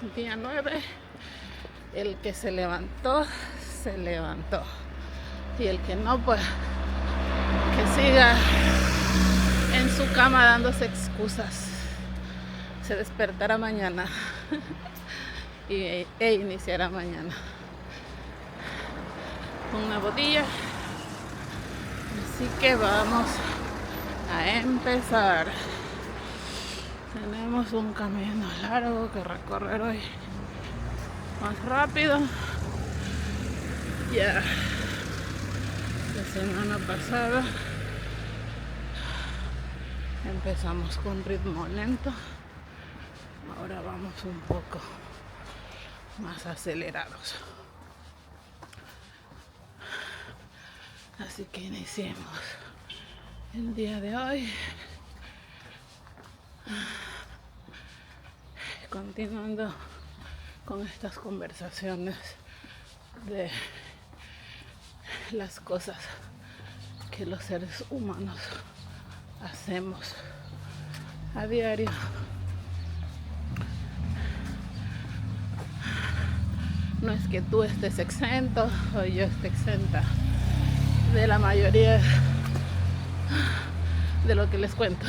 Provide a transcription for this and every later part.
Día 9. El que se levantó, se levantó. Y el que no, pues que siga en su cama dándose excusas. Se despertará mañana e iniciará mañana un nuevo día. Así que vamos a empezar. Tenemos un camino largo que recorrer hoy, más rápido. Ya la semana pasada empezamos con ritmo lento, ahora vamos un poco más acelerados. Así que iniciemos el día de hoy continuando con estas conversaciones de las cosas que los seres humanos hacemos a diario. No es que tú estés exento o yo esté exenta de la mayoría de lo que les cuento.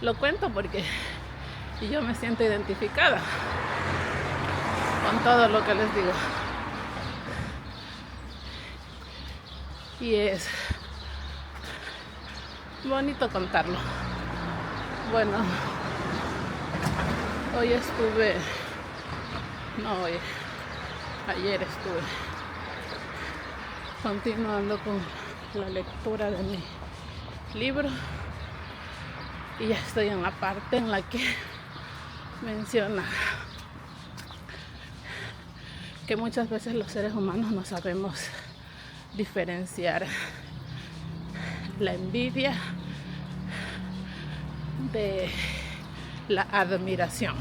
Lo cuento porque yo me siento identificada con todo lo que les digo. Y es bonito contarlo. Bueno, ayer estuve continuando con la lectura de mi libro y ya estoy en la parte en la que menciona que muchas veces los seres humanos no sabemos diferenciar la envidia de la admiración.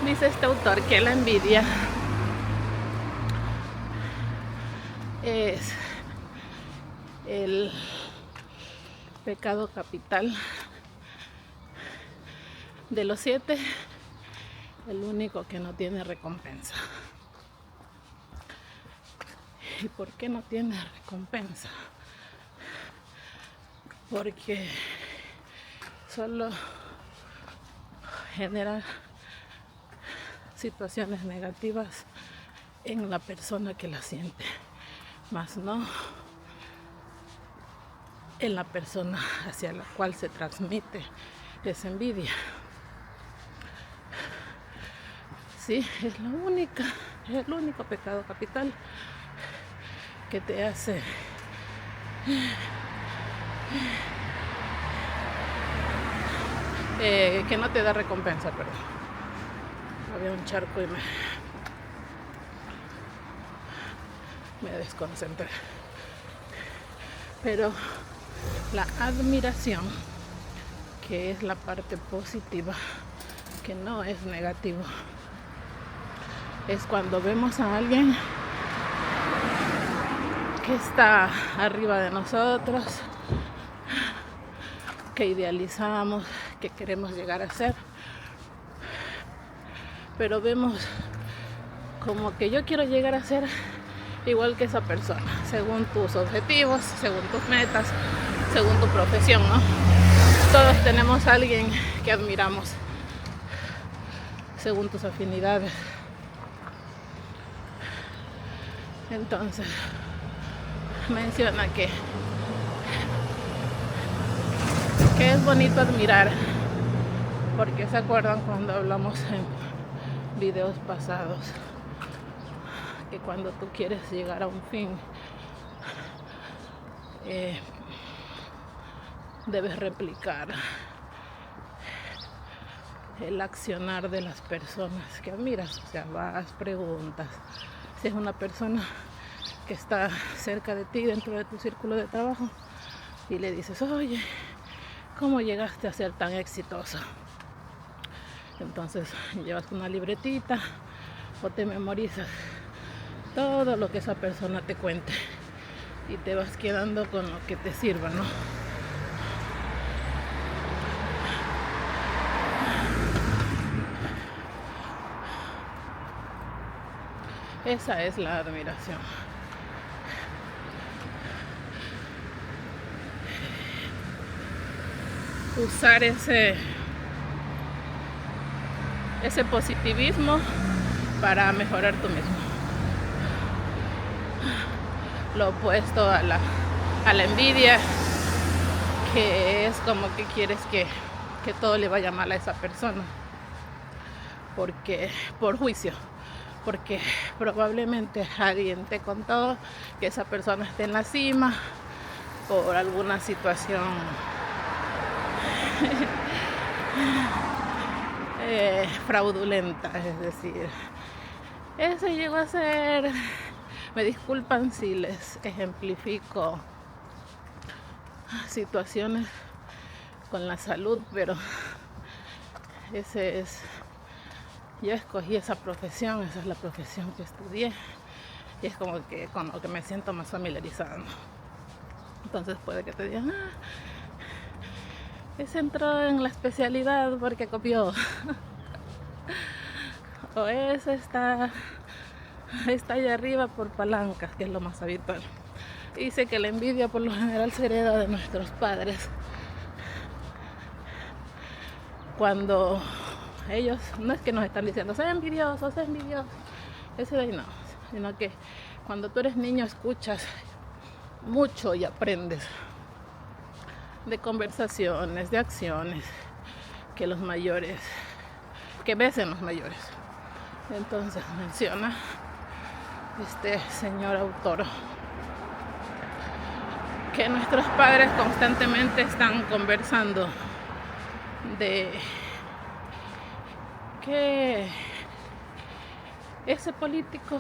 Dice este autor que la envidia es el pecado capital de los 7, el único que no tiene recompensa. ¿Y por qué no tiene recompensa? Porque solo genera situaciones negativas en la persona que la siente, más no en la persona hacia la cual se transmite esa envidia. Sí, es el único pecado capital que te hace que no te da recompensa, perdón. Había un charco y me desconcentré. Pero la admiración, que es la parte positiva, que no es negativo, es cuando vemos a alguien que está arriba de nosotros, que idealizamos, que queremos llegar a ser, pero vemos como que yo quiero llegar a ser igual que esa persona, según tus objetivos, según tus metas, según tu profesión, ¿no? Todos tenemos a alguien que admiramos según tus afinidades. Entonces menciona que es bonito admirar, porque se acuerdan cuando hablamos en videos pasados que cuando tú quieres llegar a un fin debes replicar el accionar de las personas que admiras. O sea, vas, preguntas. Si es una persona que está cerca de ti, dentro de tu círculo de trabajo, y le dices, oye, ¿cómo llegaste a ser tan exitoso? Entonces llevas una libretita o te memorizas todo lo que esa persona te cuente y te vas quedando con lo que te sirva, ¿no? Esa es la admiración. Usar ese positivismo para mejorar tú mismo. Lo opuesto a la envidia, que es como que quieres que todo le vaya mal a esa persona, porque por juicio, porque probablemente alguien te contó que esa persona está en la cima por alguna situación fraudulenta, es decir, ese llegó a ser, me disculpan si les ejemplifico situaciones con la salud, pero yo escogí esa profesión, esa es la profesión que estudié y es como que con lo que me siento más familiarizada, ¿no? Entonces puede que te digan, ese entró en la especialidad porque copió, o ese está allá arriba por palancas, que es lo más habitual. Dice que la envidia por lo general se hereda de nuestros padres, cuando ellos no es que nos están diciendo sé envidioso, ese de ahí no, sino que cuando tú eres niño escuchas mucho y aprendes de conversaciones, de acciones que los mayores, que ves en los mayores. Entonces menciona este señor autor que nuestros padres constantemente están conversando de que ese político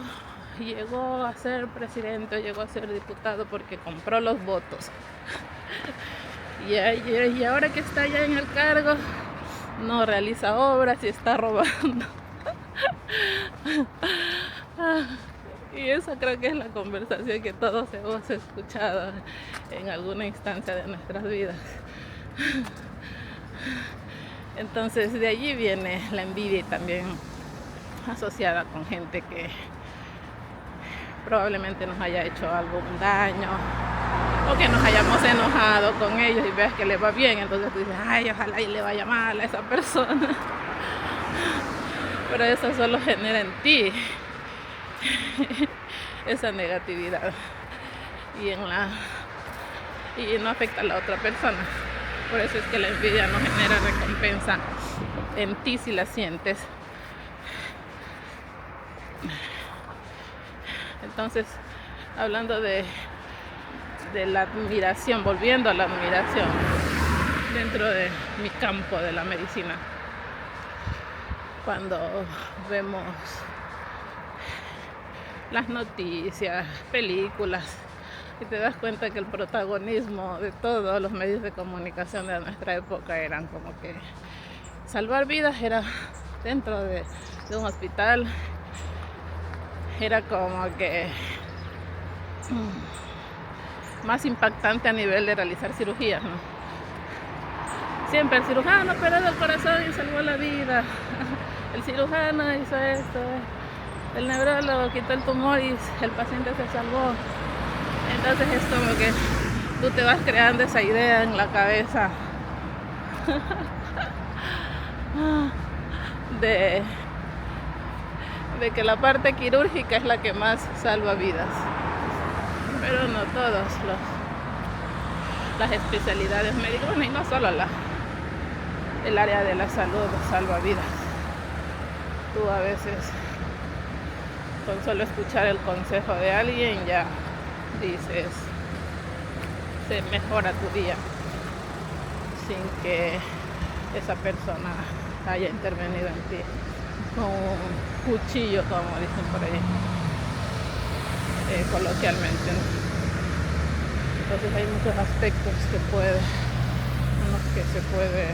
llegó a ser presidente o llegó a ser diputado porque compró los votos y ahora que está ya en el cargo no realiza obras y está robando. Y esa creo que es la conversación que todos hemos escuchado en alguna instancia de nuestras vidas. Entonces de allí viene la envidia, y también asociada con gente que probablemente nos haya hecho algún daño o que nos hayamos enojado con ellos y ves que les va bien, entonces tú dices, ay, ojalá y le vaya mal a esa persona. Pero eso solo genera en ti esa negatividad y no afecta a la otra persona. Por eso es que la envidia no genera recompensa en ti si la sientes. Entonces, hablando de la admiración, volviendo a la admiración dentro de mi campo de la medicina, cuando vemos las noticias, películas, y te das cuenta que el protagonismo de todos los medios de comunicación de nuestra época eran como que salvar vidas, era dentro de un hospital, era como que más impactante a nivel de realizar cirugías, ¿no? Siempre el cirujano operó el corazón y salvó la vida, el cirujano hizo esto, el neurólogo quitó el tumor y el paciente se salvó. Entonces es como que tú te vas creando esa idea en la cabeza de que la parte quirúrgica es la que más salva vidas, pero no todas las especialidades médicas, y no solo el área de la salud salva vidas. Tú a veces con solo escuchar el consejo de alguien ya dices, se mejora tu día sin que esa persona haya intervenido en ti con un cuchillo, como dicen por ahí, coloquialmente, ¿no? Entonces hay muchos aspectos en los que se puede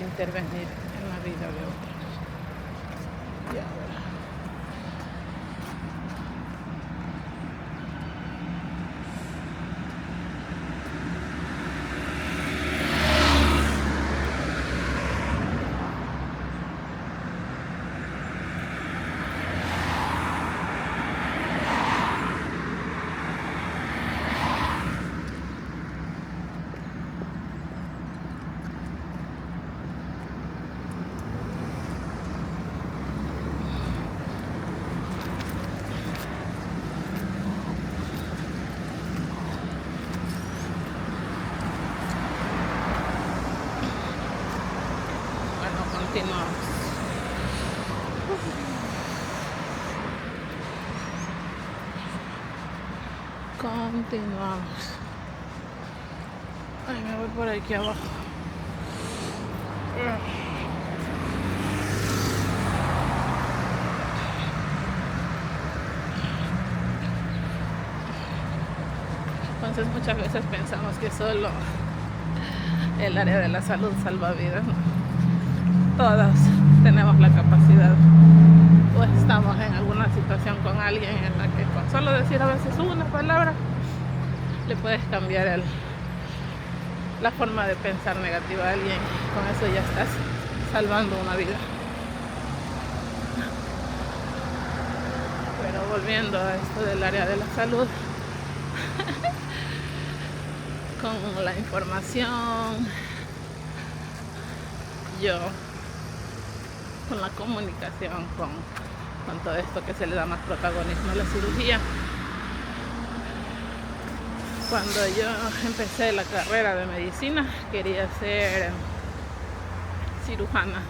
intervenir en la vida de otros. Y ahora Continuamos. Ay, me voy por aquí abajo. Entonces muchas veces pensamos que solo el área de la salud salva vidas, ¿no? Todas tenemos la capacidad, o estamos en alguna situación con alguien en la que con solo decir a veces una palabra le puedes cambiar la forma de pensar negativa a alguien. Con eso ya estás salvando una vida. Pero volviendo a esto del área de la salud, con la información, con la comunicación, con todo esto que se le da más protagonismo a la cirugía. Cuando yo empecé la carrera de medicina, quería ser cirujana.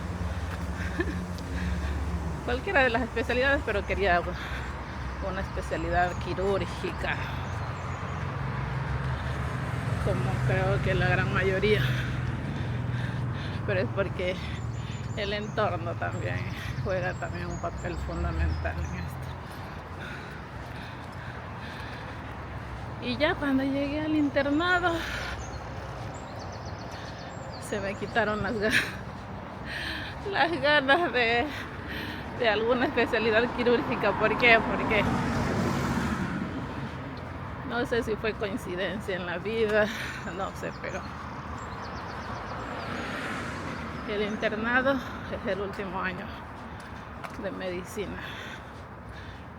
Cualquiera de las especialidades, pero quería una especialidad quirúrgica, como creo que la gran mayoría. Pero es porque el entorno también juega un papel fundamental en esto. Y ya cuando llegué al internado, se me quitaron las ganas de alguna especialidad quirúrgica. ¿Por qué? Porque no sé si fue coincidencia en la vida, no sé, pero el internado es el último año de medicina,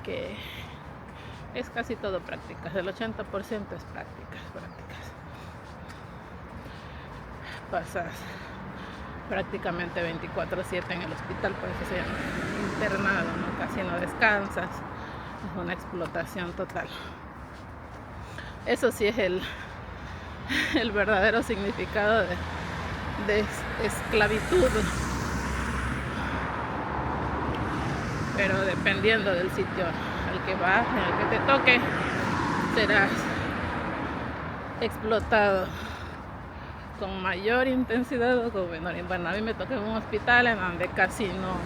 que es casi todo prácticas, el 80% es prácticas. Pasas prácticamente 24/7 en el hospital, por eso se llama internado, ¿no? Casi no descansas, es una explotación total. Eso sí es el verdadero significado de esclavitud. Pero dependiendo del sitio al que vas, en el que te toque, serás explotado con mayor intensidad o con menor. Bueno, a mí me tocó en un hospital en donde casi no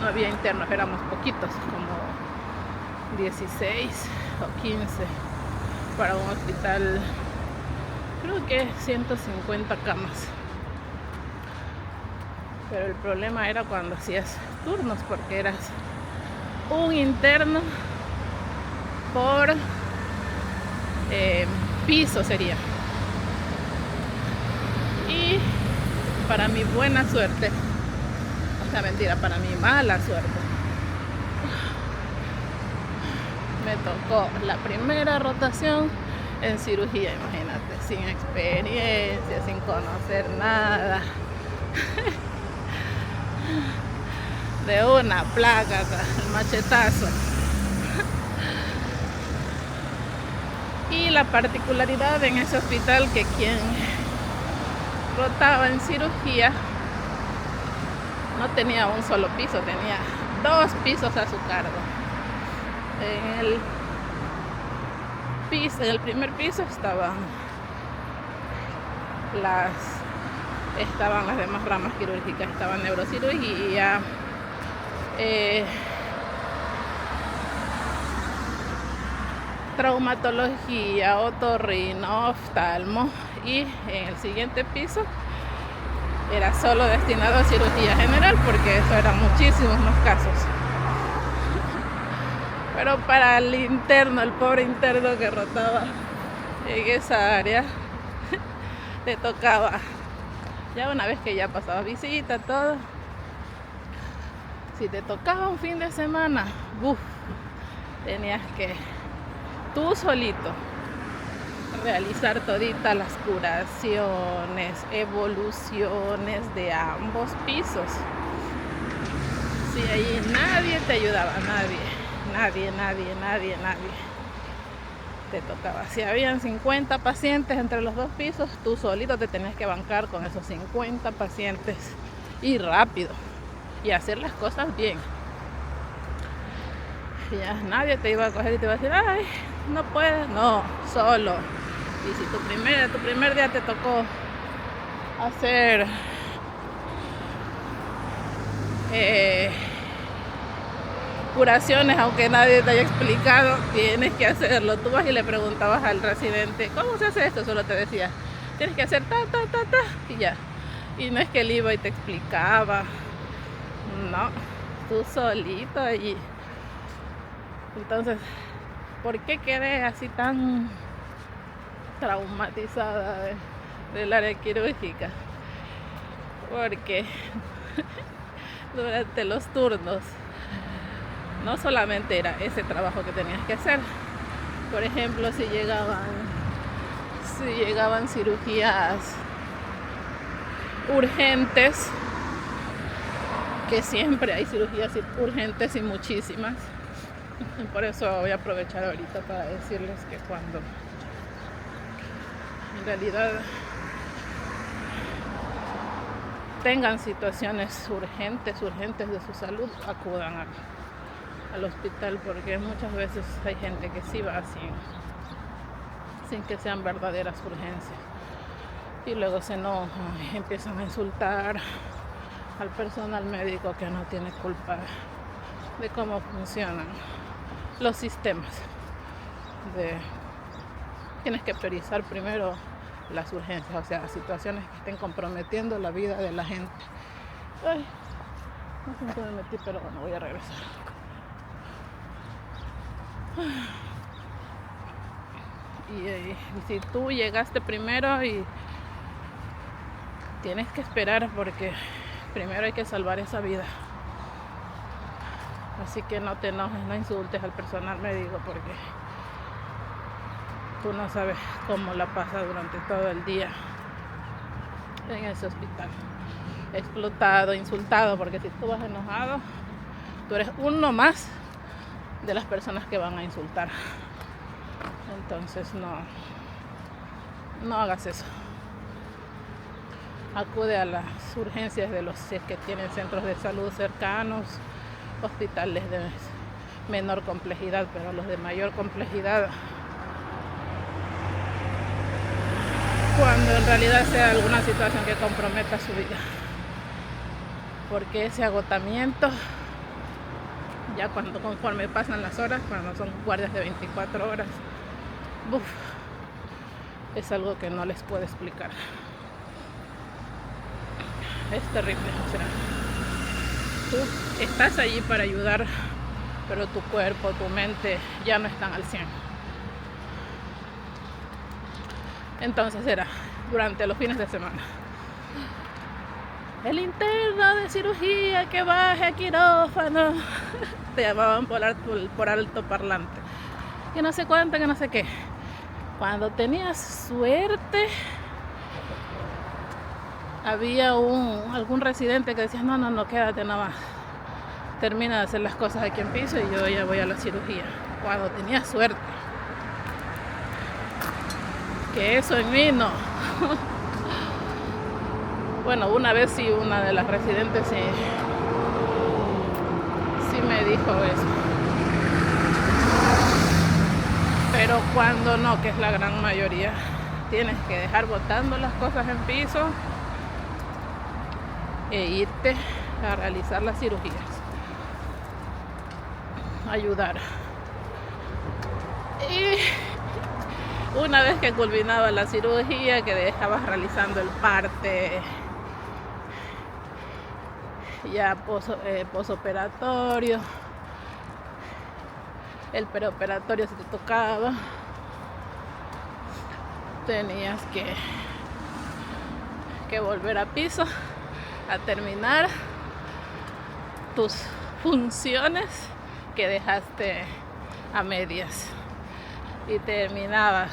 había internos, éramos poquitos, como 16 o 15 para un hospital, creo que 150 camas. Pero el problema era cuando hacías turnos, porque eras un interno por piso sería. Y para mi buena suerte, o sea, mentira, para mi mala suerte, me tocó la primera rotación en cirugía, imagínate, sin experiencia, sin conocer nada. De una placa, el machetazo. Y la particularidad en ese hospital, que quien rotaba en cirugía no tenía un solo piso, tenía 2 pisos a su cargo. En el primer piso estaban las demás ramas quirúrgicas, estaban neurocirugía, traumatología, otorrino, oftalmo, y en el siguiente piso era solo destinado a cirugía general, porque eso eran muchísimos más casos. Pero para el interno, el pobre interno que rotaba en esa área, le tocaba, ya una vez que ya pasaba visita, todo, si te tocaba un fin de semana, tenías que tú solito realizar toditas las curaciones, evoluciones de ambos pisos. Si ahí nadie te ayudaba, nadie. Te tocaba. Si habían 50 pacientes entre los 2 pisos, tú solito te tenías que bancar con esos 50 pacientes, y rápido, y hacer las cosas bien. Y ya nadie te iba a coger y te iba a decir, ay, no puedes, no, solo. Y si tu primer día te tocó hacer curaciones, aunque nadie te haya explicado, tienes que hacerlo. Tú vas y le preguntabas al residente, ¿cómo se hace esto? Solo te decía, tienes que hacer ta, y ya. Y no es que él iba y te explicaba, no, tú solito allí. Entonces, ¿por qué quedé así tan traumatizada del área quirúrgica? Porque durante los turnos no solamente era ese trabajo que tenías que hacer. Por ejemplo, si llegaban cirugías urgentes, que siempre hay cirugías urgentes y muchísimas. Por eso voy a aprovechar ahorita para decirles que cuando en realidad tengan situaciones urgentes de su salud, acudan al hospital, porque muchas veces hay gente que sí va sin que sean verdaderas urgencias, y luego se enojan y empiezan a insultar al personal médico que no tiene culpa de cómo funcionan los sistemas. Tienes que priorizar primero las urgencias, o sea, situaciones que estén comprometiendo la vida de la gente. Ay, no sé dónde me metí, pero bueno, voy a regresar. Y si tú llegaste primero, y tienes que esperar, porque primero hay que salvar esa vida. Así que no te enojes, no insultes al personal médico, porque tú no sabes cómo la pasa durante todo el día en ese hospital. Explotado, insultado, porque si tú vas enojado, tú eres uno más de las personas que van a insultar. Entonces no hagas eso. Acude a las urgencias si es que tienen centros de salud cercanos, hospitales de menor complejidad, pero los de mayor complejidad, cuando en realidad sea alguna situación que comprometa su vida, porque ese agotamiento, ya conforme pasan las horas, cuando son guardias de 24 horas, es algo que no les puedo explicar. Es terrible, o sea, tú estás allí para ayudar, pero tu cuerpo, tu mente ya no están al 100. Entonces era durante los fines de semana. El interno de cirugía que baje a quirófano. Te llamaban por altoparlante. Que no sé cuánto, que no sé qué. Cuando tenías suerte, había algún residente que decía, no, quédate nada más. Termina de hacer las cosas aquí en piso y yo ya voy a la cirugía. Cuando tenía suerte. Que eso en mí no. Bueno, una vez sí, una de las residentes sí me dijo eso. Pero cuando no, que es la gran mayoría, tienes que dejar botando las cosas en piso e irte a realizar las cirugías. Ayudar. Y una vez que culminaba la cirugía, que dejabas realizando el parte ya posoperatorio, el preoperatorio si te tocaba, tenías que volver a piso a terminar tus funciones que dejaste a medias y terminabas.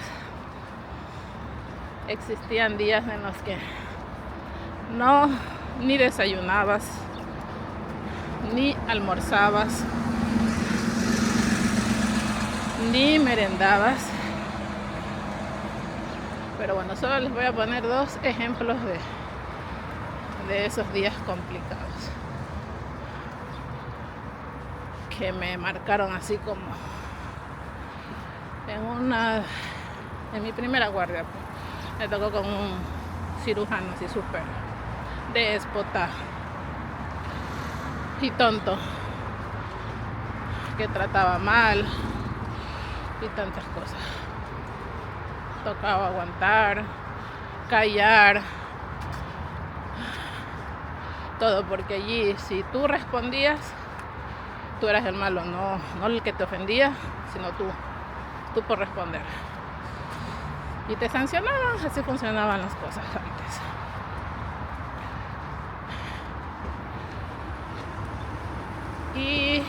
Existían días en los que ni desayunabas, ni almorzabas, ni merendabas. Pero bueno, solo les voy a poner 2 ejemplos de esos días complicados. que me marcaron así como en mi primera guardia, pues, me tocó con un cirujano así súper déspota y tonto, que trataba mal y tantas cosas. Tocaba aguantar, callar, todo, porque allí si tú respondías, tú eras el malo, no el que te ofendía, sino tú por responder. Y te sancionaban, así funcionaban las cosas antes. Y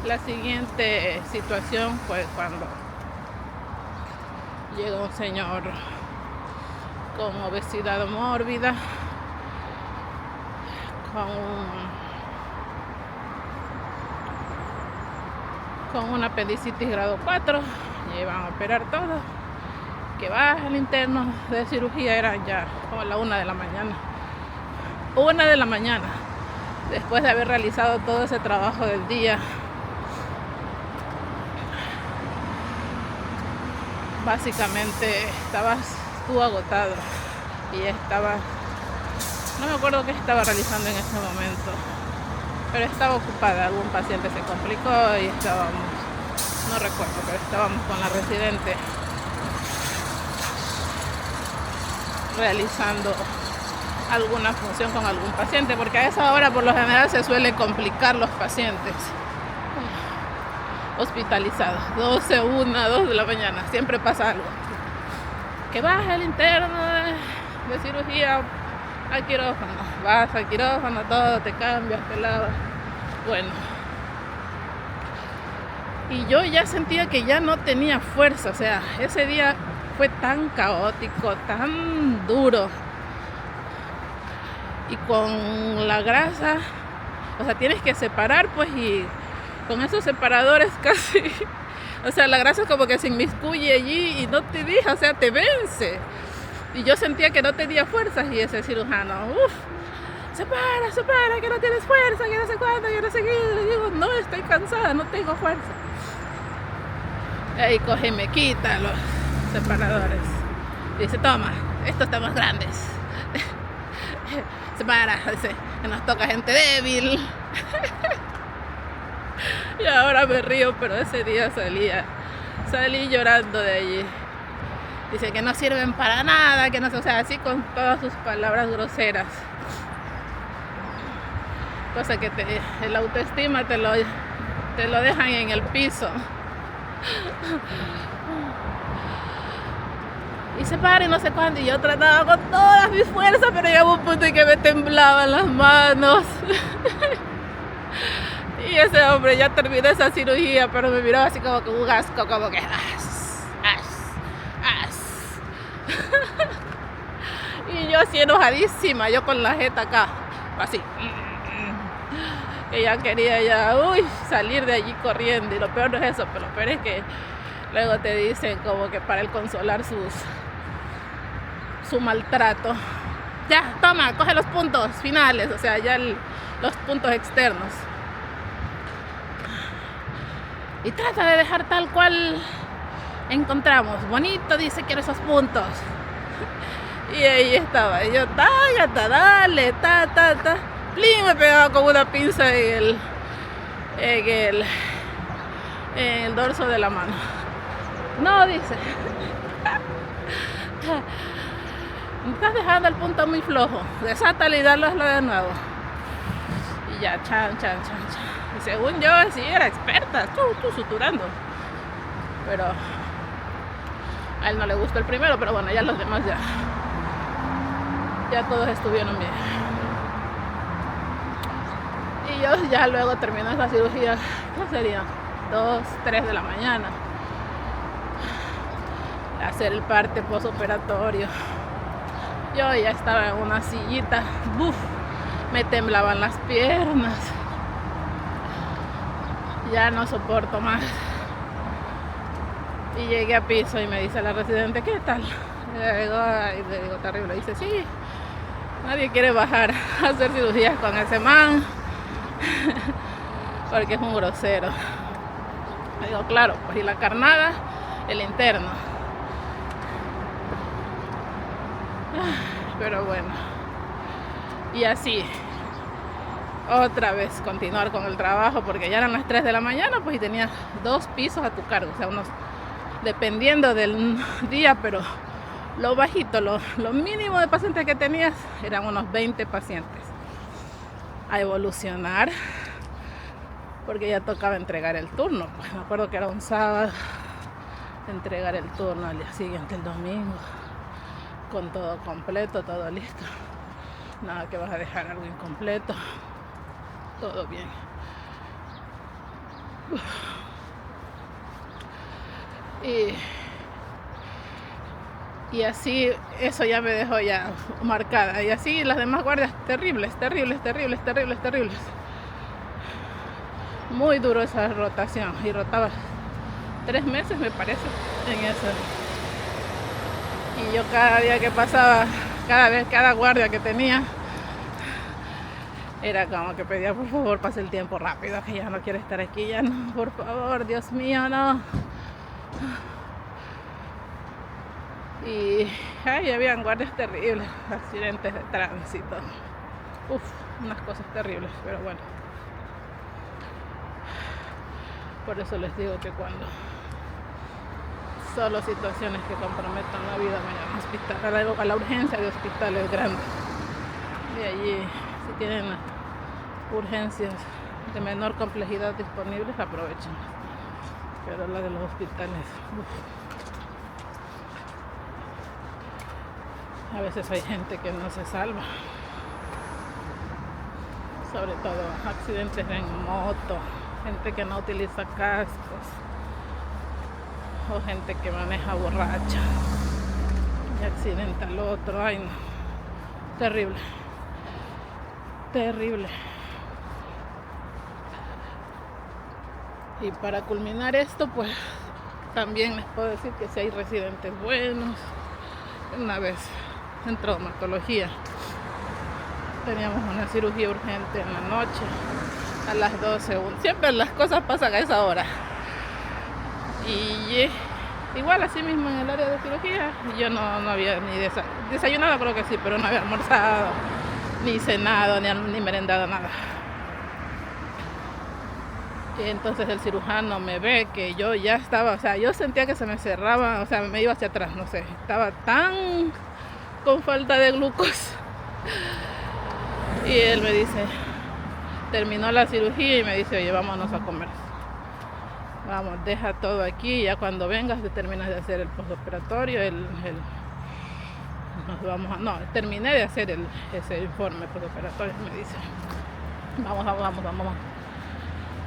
la siguiente situación fue cuando llegó un señor con obesidad mórbida, con una apendicitis grado 4, y iban a operar todo, que va al interno de cirugía, era ya como la 1 de la mañana. 1 de la mañana, después de haber realizado todo ese trabajo del día. Básicamente estabas tú agotado y no me acuerdo qué estaba realizando en ese momento, pero estaba ocupada. Algún paciente se complicó y no recuerdo, pero estábamos con la residente realizando alguna función con algún paciente, porque a esa hora por lo general se suele complicar los pacientes hospitalizados. 12, 1, 2 de la mañana, siempre pasa algo. Que vas al interno de cirugía al quirófano, vas al quirófano, todo, te cambias, te lavas. Bueno, y yo ya sentía que ya no tenía fuerza, o sea, ese día fue tan caótico, tan duro, y con la grasa, o sea, tienes que separar, pues, y con esos separadores casi, o sea, la grasa como que se inmiscuye allí y no te deja, o sea, te vence. Y yo sentía que no tenía fuerzas, y ese cirujano, separa, que no tienes fuerza, que no sé cuándo, que no sé qué. Le digo, no, estoy cansada, no tengo fuerza. Ahí coge y me quita los separadores. Dice, toma, estos están más grandes. Separa, dice, que nos toca gente débil. Y ahora me río, pero ese día salí llorando de allí. Dice que no sirven para nada, que no sé, o sea, así con todas sus palabras groseras. Cosa que el autoestima te lo dejan en el piso. Y se para y no sé cuándo, y yo trataba con todas mis fuerzas, pero llegó un punto en que me temblaban las manos. Y ese hombre ya terminó esa cirugía, pero me miraba así como con un asco, como que y yo así enojadísima, yo con la jeta acá, así. Que ya quería salir de allí corriendo, y lo peor no es eso, pero lo peor es que luego te dicen como que para él consolar su maltrato, ya, toma, coge los puntos finales, o sea, ya los puntos externos, y trata de dejar tal cual encontramos, bonito, dice, quiero esos puntos. Y ahí estaba, y yo, dale, plin, me pegaba con una pinza en el dorso de la mano. No, dice, me estás dejando el punto muy flojo, desátalo y darlo de nuevo. Y ya, chan. Y según yo, sí era experta, tú suturando. Pero a él no le gustó el primero, pero bueno, ya los demás ya todos estuvieron bien. Y yo ya luego terminé esa cirugía, ¿qué sería? 2, 3 de la mañana. Hacer el parte postoperatorio. Yo ya estaba en una sillita, me temblaban las piernas. Ya no soporto más. Y llegué a piso y me dice la residente, ¿qué tal? Le digo, terrible. Dice, sí, nadie quiere bajar a hacer cirugías con ese man. porque es un grosero. Le digo, claro, pues y la carnada, el interno. Pero bueno, y así otra vez continuar con el trabajo, porque ya eran las 3 de la mañana, pues, y tenías 2 pisos a tu cargo, o sea, unos, dependiendo del día, pero lo bajito, lo mínimo de pacientes que tenías eran unos 20 pacientes. A evolucionar, porque ya tocaba entregar el turno, pues me acuerdo que era un sábado, entregar el turno al día siguiente, el domingo, con todo completo, todo listo, nada que vas a dejar algo incompleto, todo bien. Y así, eso ya me dejó ya marcada. Y así las demás guardias, terribles. Muy duro esa rotación. Y rotaba 3 meses, me parece, en eso. Y yo cada día que pasaba, cada guardia que tenía, era como que pedía, por favor, pase el tiempo rápido, que ya no quiero estar aquí, ya no, por favor, Dios mío, no. Y habían guardias terribles, accidentes de tránsito, unas cosas terribles, pero bueno. Por eso les digo que cuando solo situaciones que comprometan la vida, vayan al hospital, a la urgencia de hospitales grandes. De allí, si tienen urgencias de menor complejidad disponibles, aprovechen. Pero la de los hospitales, a veces hay gente que no se salva. Sobre todo accidentes en moto, gente que no utiliza cascos, o gente que maneja borracha y accidenta al otro. Ay, no, terrible. Y para culminar esto, pues también les puedo decir que si hay residentes buenos. Una vez en traumatología teníamos una cirugía urgente en la noche a las 12. Siempre las cosas pasan a esa hora. Y igual así mismo en el área de cirugía, yo no había ni desayunado, creo que sí, pero no había almorzado, ni cenado, ni merendado, nada. Y entonces el cirujano me ve que yo ya estaba, o sea, yo sentía que se me cerraba, o sea, me iba hacia atrás, no sé, estaba tan con falta de glucosa. Y él me dice, terminó la cirugía y me dice, oye, vámonos a comer. Vamos, deja todo aquí, ya cuando vengas te terminas de hacer el postoperatorio, terminé de hacer ese informe postoperatorio, me dice, vamos.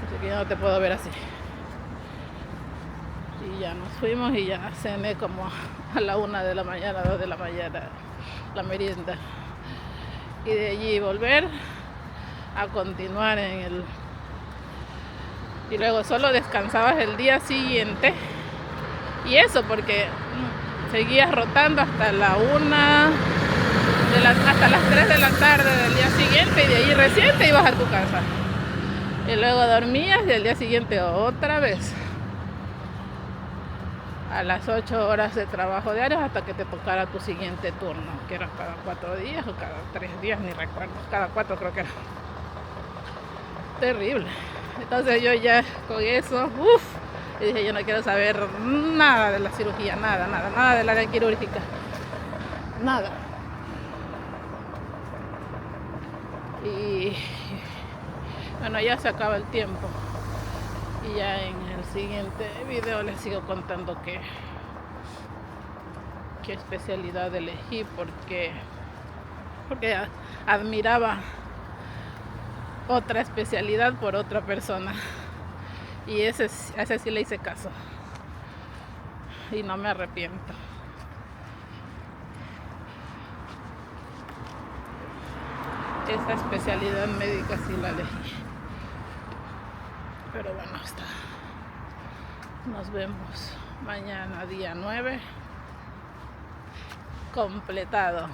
Así que ya no te puedo ver así. Y ya nos fuimos y ya cené como a la 1 de la mañana, 2 de la mañana, la merienda. Y de allí volver a continuar y luego solo descansabas el día siguiente. Y eso porque seguías rotando hasta la 1, hasta las 3 de la tarde del día siguiente, y de ahí recién te ibas a tu casa. Y luego dormías y el día siguiente otra vez a las 8 horas de trabajo diarios hasta que te tocara tu siguiente turno, que era cada 4 días o cada 3 días, ni recuerdo, cada 4 creo que era. Terrible. Entonces yo ya con eso, y dije, yo no quiero saber nada de la cirugía, nada del área quirúrgica, nada. Y bueno, ya se acaba el tiempo. Y ya en el siguiente video les sigo contando qué especialidad elegí, porque admiraba otra especialidad por otra persona. Y ese sí le hice caso. Y no me arrepiento. Esa especialidad médica sí la elegí. Pero bueno, está. Nos vemos mañana, día 9. Completado.